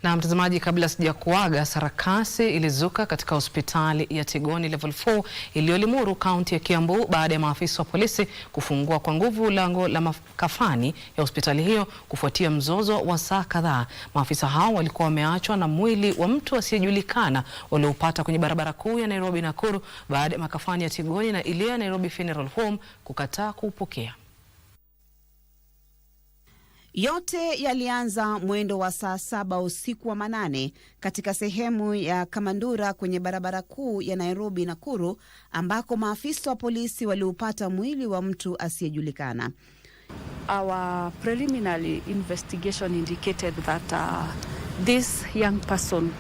Na mtazamaji, kabla sijakuaga, sarakasi ilizuka katika hospitali ya Tigoni Level 4 iliyolimuru kaunti ya Kiambu baada ya maafisa wa polisi kufungua kwa nguvu lango la makafani ya hospitali hiyo kufuatia mzozo wa saa kadhaa. Maafisa hao walikuwa wameachwa na mwili wa mtu asiyejulikana waliopata kwenye barabara kuu ya Nairobi Nakuru baada ya makafani ya Tigoni na ile ya Nairobi Funeral Home kukataa kuupokea. Yote yalianza mwendo wa saa 7 usiku wa manane katika sehemu ya Kamandura kwenye barabara kuu ya Nairobi Nakuru, ambako maafisa wa polisi waliupata mwili wa mtu asiyejulikana. Our preliminary investigation indicated that this young person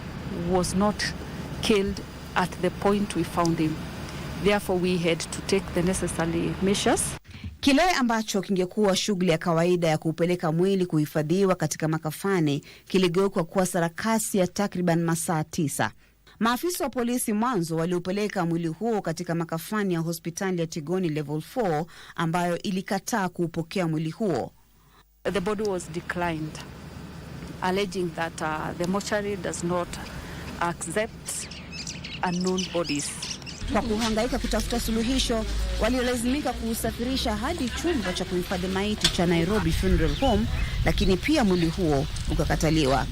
was not killed at the point we found him. Therefore, we had to take the necessary measures. Kile ambacho kingekuwa shughuli ya kawaida ya kupeleka mwili kuhifadhiwa katika makafani kiligeuka kuwa sarakasi ya takriban masaa 9. Maafisa wa polisi mwanzo waliupeleka mwili huo katika makafani ya hospitali ya Tigoni Level 4 ambayo ilikataa kuupokea mwili huo. The body was declined, alleging that the mortuary does not accept unknown bodies. Kwa kuhangaika kutafuta suluhisho, walilazimika kuusafirisha hadi chumba cha kuhifadhi maiti cha Nairobi Funeral Home, lakini pia mwili huo ukakataliwa.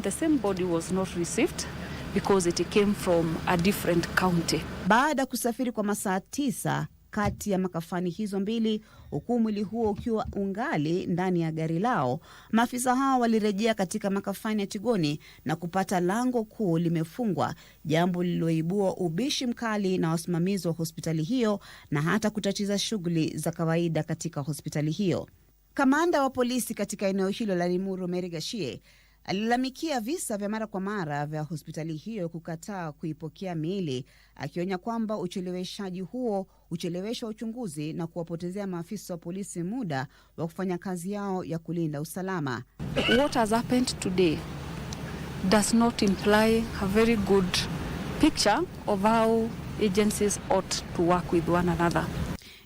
The same body was not received because it came from a different county. Baada ya kusafiri kwa masaa 9 kati ya makafani hizo mbili, huku mwili huo ukiwa ungali ndani ya gari lao, maafisa hao walirejea katika makafani ya Tigoni na kupata lango kuu limefungwa, jambo lililoibua ubishi mkali na wasimamizi wa hospitali hiyo na hata kutatiza shughuli za kawaida katika hospitali hiyo. Kamanda wa polisi katika eneo hilo la Limuru, Mary Gashie, alilalamikia visa vya mara kwa mara vya hospitali hiyo kukataa kuipokea miili, akionya kwamba ucheleweshaji huo uchelewesha uchunguzi na kuwapotezea maafisa wa polisi muda wa kufanya kazi yao ya kulinda usalama. What has happened today does not imply a very good picture of how agencies ought to work with one another.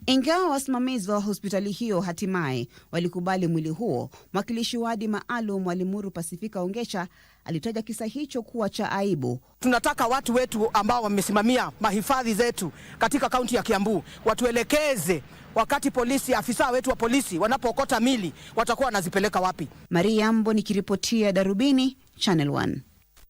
Ingawa wasimamizi wa hospitali hiyo hatimaye walikubali mwili huo, mwakilishi wadi maalum wa Limuru Pacifica Ongesha alitaja kisa hicho kuwa cha aibu. Tunataka watu wetu ambao wamesimamia mahifadhi zetu katika kaunti ya Kiambu watuelekeze wakati polisi, afisa wetu wa polisi wanapokota mili watakuwa wanazipeleka wapi. Maria Mbo nikiripotia Darubini, Channel 1.